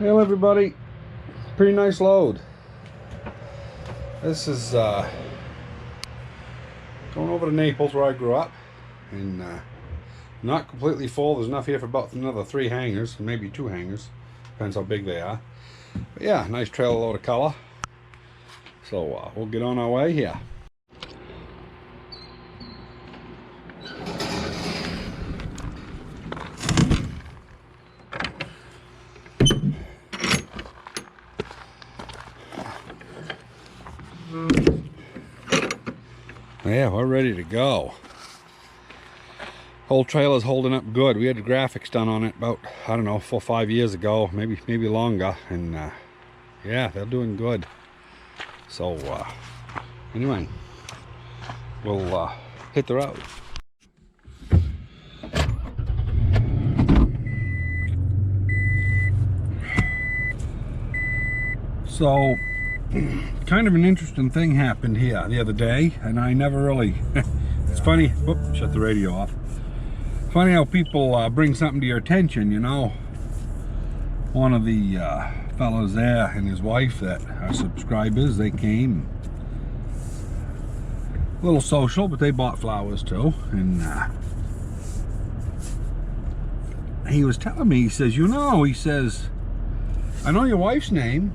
Well, everybody, pretty nice load. This is going over to Naples where I grew up, and not completely full. There's enough here for about another 3 hangers, maybe 2 hangers, depends how big they are. But yeah, nice trailer load of color. So we'll get on our way here. Yeah, we're ready to go. Whole trailer's holding up good. We had the graphics done on it about, I don't know, 4 or 5 years ago, maybe longer, and yeah, they're doing good. So anyway, we'll hit the road. So kind of an interesting thing happened here the other day, and I never really it's funny. Whoop, shut the radio off. Funny how people bring something to your attention, you know. One of the fellows there and his wife that are subscribers, they came a little social, but they bought flowers too, and he was telling me, he says, you know, he says, I know your wife's name,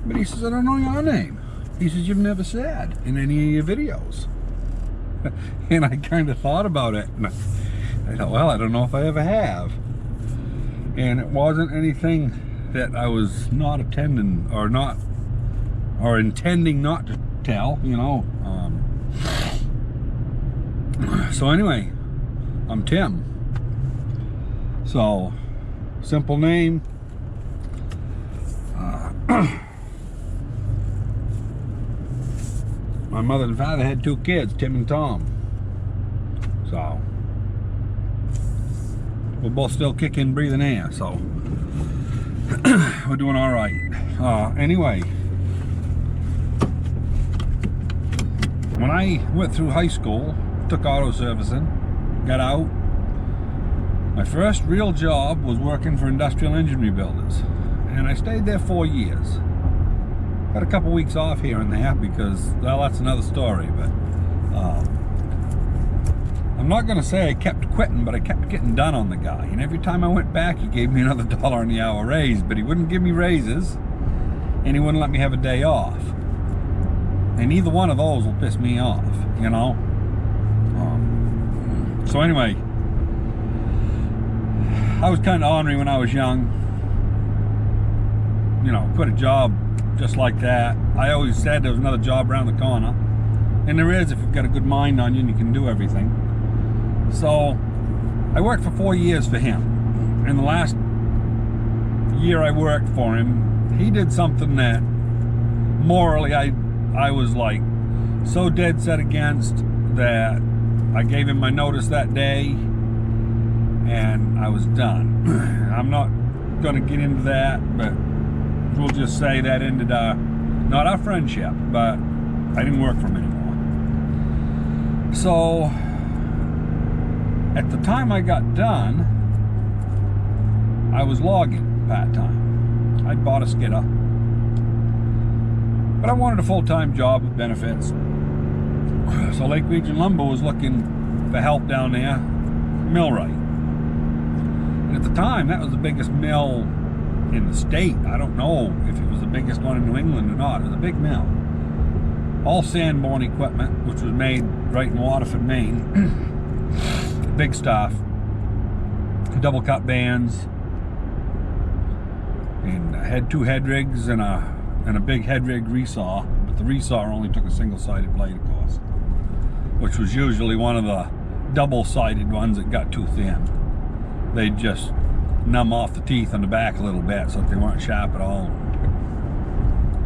but he says, I don't know your name. He says, you've never said in any of your videos. And I kind of thought about it, and I thought, well, I don't know if I ever have. And it wasn't anything that I was not attending or intending not to tell, you know. So anyway, I'm Tim. So, simple name. My mother and father had 2 kids, Tim and Tom. So, we're both still kicking, breathing air, so we're doing all right. Anyway, when I went through high school, took auto servicing, got out, my first real job was working for industrial engine rebuilders, and I stayed there 4 years. Got a couple weeks off here and there because, well, that's another story, but I'm not going to say I kept quitting, but I kept getting done on the guy. And every time I went back, he gave me another $1 an hour raise, but he wouldn't give me raises, and he wouldn't let me have a day off. And either one of those will piss me off, you know? So anyway, I was kind of ornery when I was young. You know, quit a job just like that. I always said there was another job around the corner, and there is if you've got a good mind on you and you can do everything. So I worked for 4 years for him, and the last year I worked for him, he did something that morally I was like so dead set against that I gave him my notice that day and I was done. I'm not going to get into that, but we'll just say that ended not our friendship, but I didn't work for him anymore. So at the time I got done, I was logging part-time. I'd bought a skidder, but I wanted a full-time job with benefits. So Lake Region Lumber was looking for help down there, millwright. And at the time, that was the biggest mill in the state. I don't know if it was the biggest one in New England or not. It was a big mill. All sandborne equipment, which was made right in Waterford, Maine. Big stuff. Double cut bands. And I had 2 head rigs and a big head rig resaw. But the resaw only took a single-sided blade, of course. Which was usually one of the double-sided ones that got too thin. They'd just numb off the teeth on the back a little bit so that they weren't sharp at all.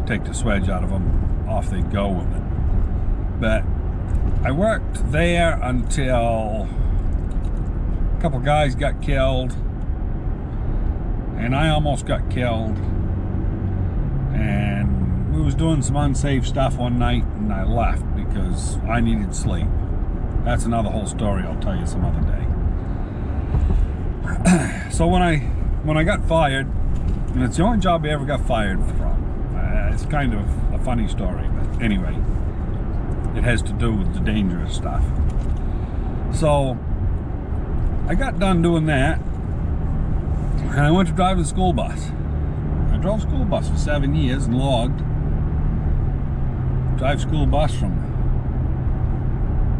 Take the swedge out of them, off they'd go with it. But I worked there until a couple guys got killed, and I almost got killed, and we was doing some unsafe stuff one night, and I left because I needed sleep. That's another whole story I'll tell you some other day. So when I got fired, And it's the only job I ever got fired from. It's kind of a funny story, but anyway, it has to do with the dangerous stuff. So I got done doing that, and I went to drive the school bus. I drove school bus for 7 years and logged. Drive school bus from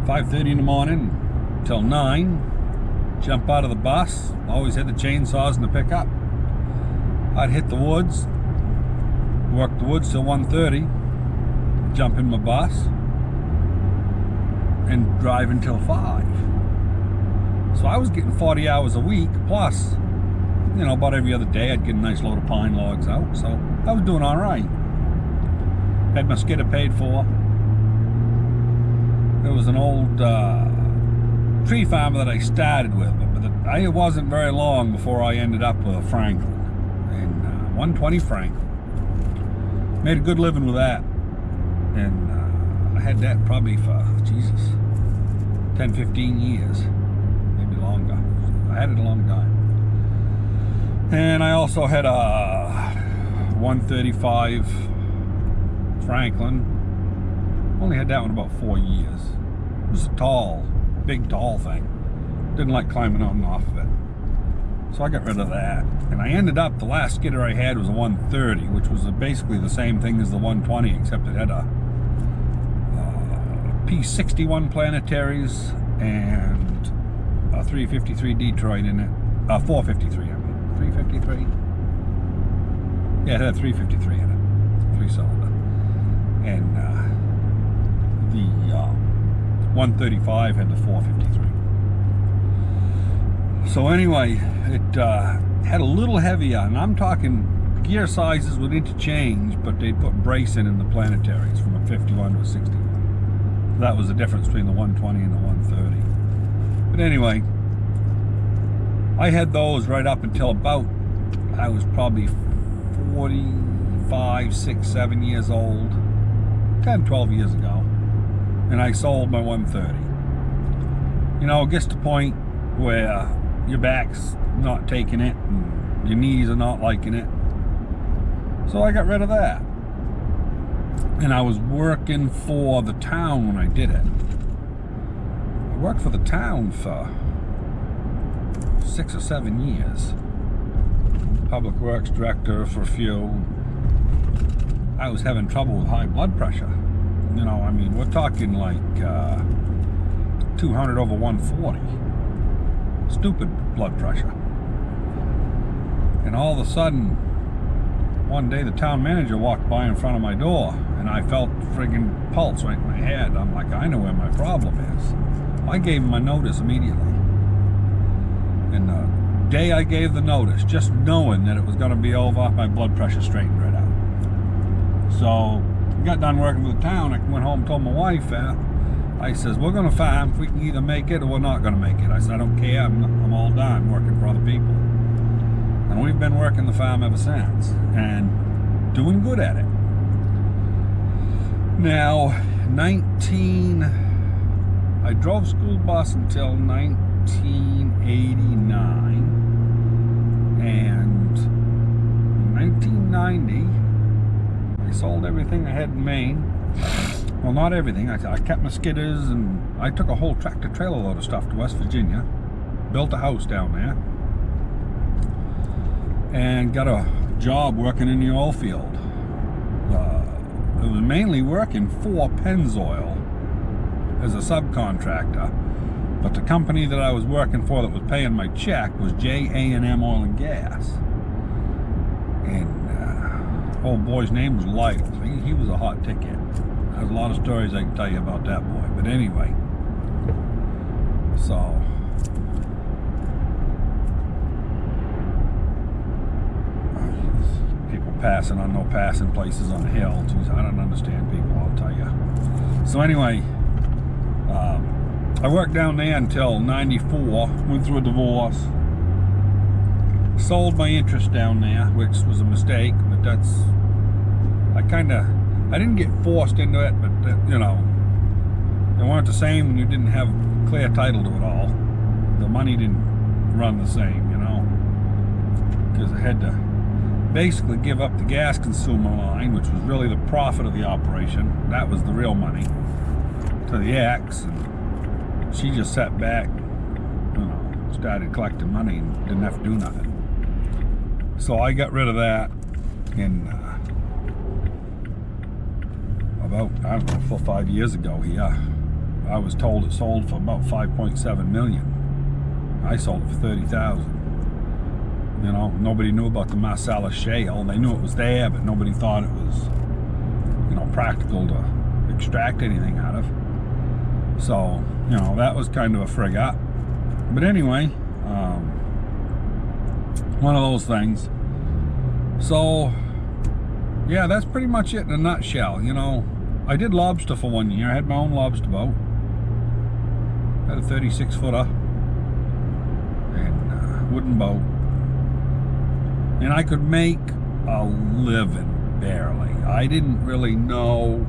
5:30 in the morning till 9. Jump out of the bus. Always had the chainsaws in the pickup. I'd hit the woods, work the woods till 1:30, jump in my bus, and drive until 5. So I was getting 40 hours a week, plus, you know, about every other day I'd get a nice load of pine logs out. So I was doing all right. Had my skidder paid for. There was an old tree farmer that I started with, but it wasn't very long before I ended up with a Franklin. And 120 Franklin. Made a good living with that. And I had that probably for, 10, 15 years. Maybe longer. I had it a long time. And I also had a 135 Franklin. Only had that one about 4 years. It was a big tall thing. Didn't like climbing on and off of it. So I got rid of that. And I ended up, the last skidder I had was a 130, which was basically the same thing as the 120, except it had a P61 planetaries and a 353 Detroit in it. 453, I mean. 353? Yeah, it had a 353 in it. 3-cylinder. And the 135 had the 453. So anyway, it had a little heavier, and I'm talking gear sizes would interchange, but they'd put bracing in the planetaries from a 51 to a 61. So that was the difference between the 120 and the 130. But anyway, I had those right up until about, I was probably 45, 6, 7 years old, 10, 12 years ago, and I sold my 130. You know, it gets to the point where your back's not taking it and your knees are not liking it. So I got rid of that. And I was working for the town when I did it. I worked for the town for 6 or 7 years. Public Works Director for a few. I was having trouble with high blood pressure. You know, I mean, we're talking like 200 over 140. Stupid blood pressure. And all of a sudden, one day the town manager walked by in front of my door, and I felt friggin' pulse right in my head. I'm like, I know where my problem is. I gave him my notice immediately. And the day I gave the notice, just knowing that it was going to be over, my blood pressure straightened right out. So I got done working for the town. I went home and told my wife, I says, we're going to farm. If we can either make it or we're not going to make it. I said, I don't care. I'm all done working for other people. And we've been working the farm ever since and doing good at it. Now, I drove school bus until 1989. And in 1990, I sold everything I had in Maine. Well, not everything. I kept my skidders, and I took a whole tractor trailer load of stuff to West Virginia. Built a house down there. And got a job working in the oil field. It was mainly working for Pennzoil as a subcontractor. But the company that I was working for that was paying my check was J&M Oil and Gas. And old boy's name was Lytle. He was a hot ticket. There's a lot of stories I can tell you about that boy. But anyway, so people passing on no passing places on the hill. Jeez, I don't understand people, I'll tell you. So anyway, I worked down there until 94, went through a divorce, sold my interest down there, which was a mistake, but that's, I didn't get forced into it, but you know, they weren't the same when you didn't have clear title to it all. The money didn't run the same, you know, because I had to basically give up the gas consumer line, which was really the profit of the operation. That was the real money, to the ex, and she just sat back, started collecting money and didn't have to do nothing. So I got rid of that in about, I don't know, 4 or 5 years ago here. I was told it sold for about 5.7 million. I sold it for 30,000. Nobody knew about the Marcellus Shale. They knew it was there, but nobody thought it was, practical to extract anything out of. So, that was kind of a frig up. But anyway, one of those things. So, yeah, that's pretty much it in a nutshell. I did lobster for 1 year. I had my own lobster boat. Had a 36-footer and wooden boat. And I could make a living, barely. I didn't really know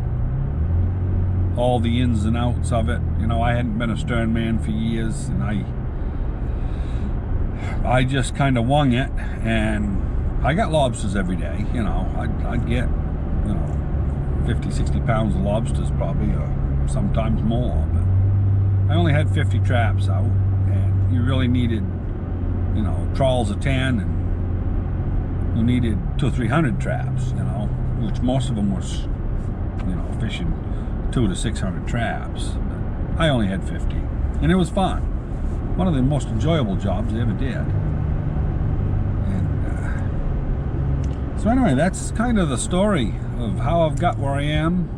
all the ins and outs of it. I hadn't been a stern man for years, and I just kind of wung it, and I got lobsters every day. I'd get 50, 60 pounds of lobsters probably, or sometimes more, but I only had 50 traps out, and you really needed trawls of 10, and you needed 200 or 300 traps, which most of them was fishing 200 to 600 traps. But I only had 50, and it was fun. One of the most enjoyable jobs I ever did. And so anyway, that's kind of the story of how I've got where I am.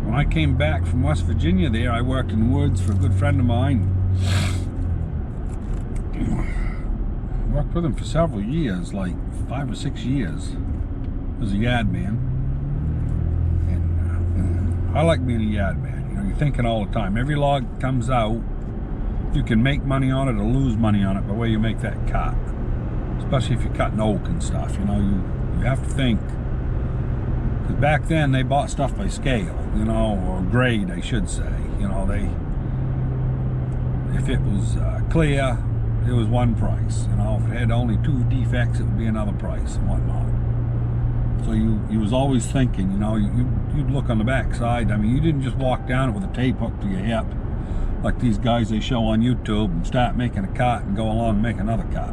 When I came back from West Virginia there, I worked in the woods for a good friend of mine. Worked with him for several years, like 5 or 6 years, as a yard man. And I like being a yard man. You're thinking all the time. Every log that comes out, you can make money on it or lose money on it by the way you make that cut. Especially if you're cutting oak and stuff. You have to think. Because back then they bought stuff by scale, or grade, I should say. If it was clear, it was one price. If it had only 2 defects, it would be another price and whatnot. So you was always thinking, you'd look on the back side. You didn't just walk down it with a tape hook to your hip, like these guys they show on YouTube, and start making a cut and go along and make another cut.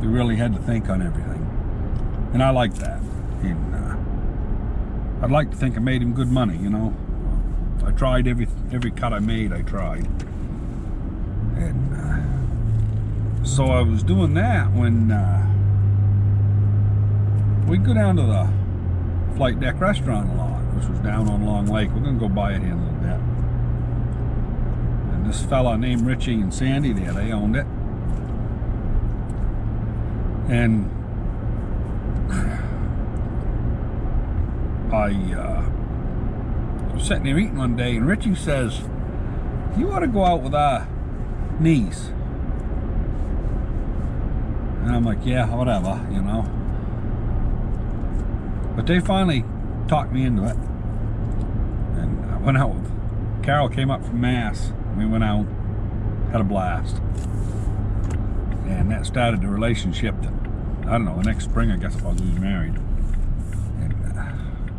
You really had to think on everything. And I like that. And I'd like to think I made him good money, I tried every cut I made, I tried. And so I was doing that when we'd go down to the Flight Deck restaurant a lot, which was down on Long Lake. We're gonna go by it here in a little bit. And this fella named Richie and Sandy there, they owned it. And I was sitting there eating one day, and Richie says, "You ought to go out with our niece." And I'm like, yeah, whatever, But they finally talked me into it. And I went out with Carol, came up from Mass. We went out, had a blast. And that started the relationship that, I don't know, the next spring I guess I was married. And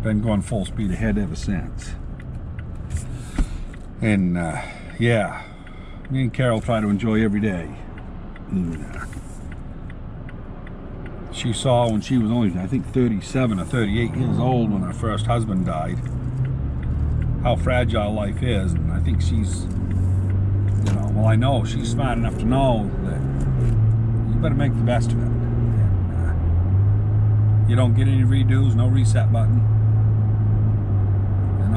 been going full speed ahead ever since. And yeah, me and Carol try to enjoy every day. And, she saw when she was only, I think, 37 or 38 years old when her first husband died, how fragile life is. And I think she's, well, I know she's smart enough to know that you better make the best of it. And, you don't get any redos, no reset button.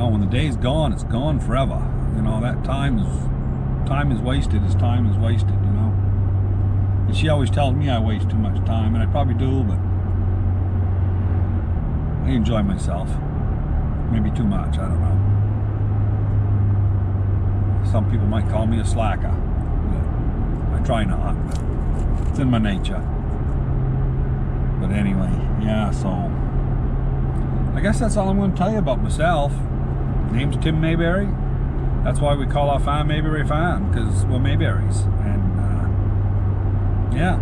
When the day's gone, it's gone forever. That time is wasted as time is wasted, And she always tells me I waste too much time, and I probably do, but I enjoy myself. Maybe too much, I don't know. Some people might call me a slacker. I try not, but it's in my nature. But anyway, yeah, so I guess that's all I'm going to tell you about myself. Name's Tim Mayberry. That's why we call our farm Mayberry Farm, because we're Mayberries. And yeah,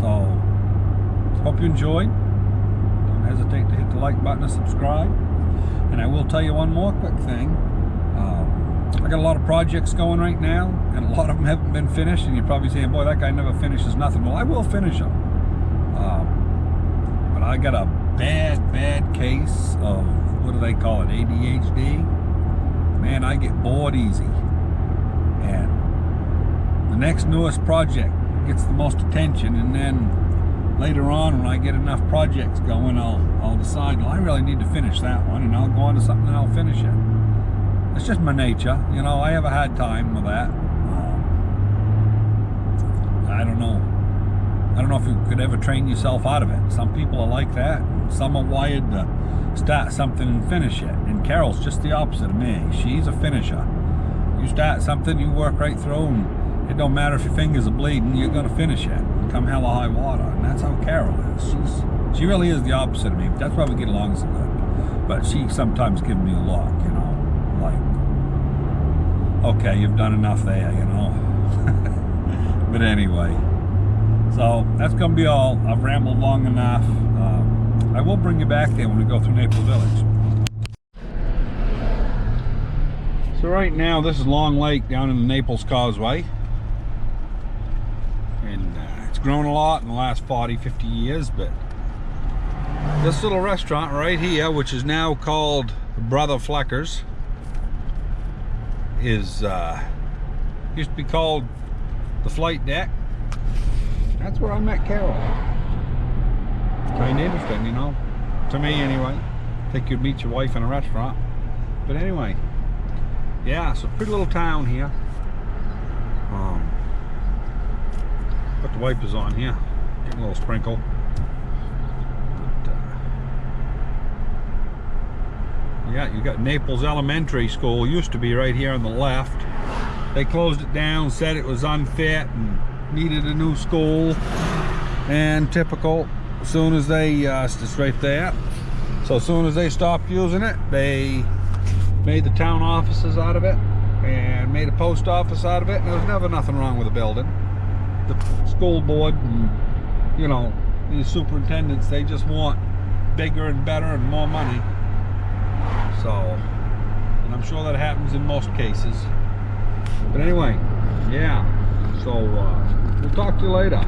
so Hope you enjoyed. Don't hesitate to hit the like button and subscribe. And I will tell you one more quick thing. I got a lot of projects going right now, and a lot of them haven't been finished, and you're probably saying, boy, that guy never finishes nothing. Well, I will finish them. But I got a bad case of, what do they call it, ADHD? Man, I get bored easy. And the next newest project gets the most attention, and then later on, when I get enough projects going, I'll decide, well, I really need to finish that one, and I'll go on to something and I'll finish it. It's just my nature, you know. I have a hard time with that. I don't know if you could ever train yourself out of it. Some people are like that. Some are wired to start something and finish it. And Carol's just the opposite of me. She's a finisher. You start something, you work right through, and it don't matter if your fingers are bleeding, you're gonna finish it, come hell or high water. And that's how Carol is. She really is the opposite of me. That's why we get along so good. But she sometimes gives me a look, you know, like, okay, you've done enough there, you know. But anyway, so that's gonna be all. I've rambled long enough. I will bring you back there when we go through Naples Village. So right now, this is Long Lake down in the Naples Causeway. And it's grown a lot in the last 40, 50 years, but this little restaurant right here, which is now called Brother Flecker's, is used to be called the Flight Deck. That's where I met Carol. Kind of interesting, you know, to me anyway. Think you'd meet your wife in a restaurant. But anyway, yeah, it's a pretty little town here. Put the wipers on here, getting a little sprinkle. But, yeah, you got Naples Elementary School, used to be right here on the left. They closed it down, said it was unfit and needed a new school. And typical, as soon as they, it's right there. So as soon as they stopped using it, they made the town offices out of it and made a post office out of it, and there was never nothing wrong with the building. The school board and, you know, these superintendents, they just want bigger and better and more money. So, and I'm sure that happens in most cases. But anyway, yeah, so we'll talk to you later.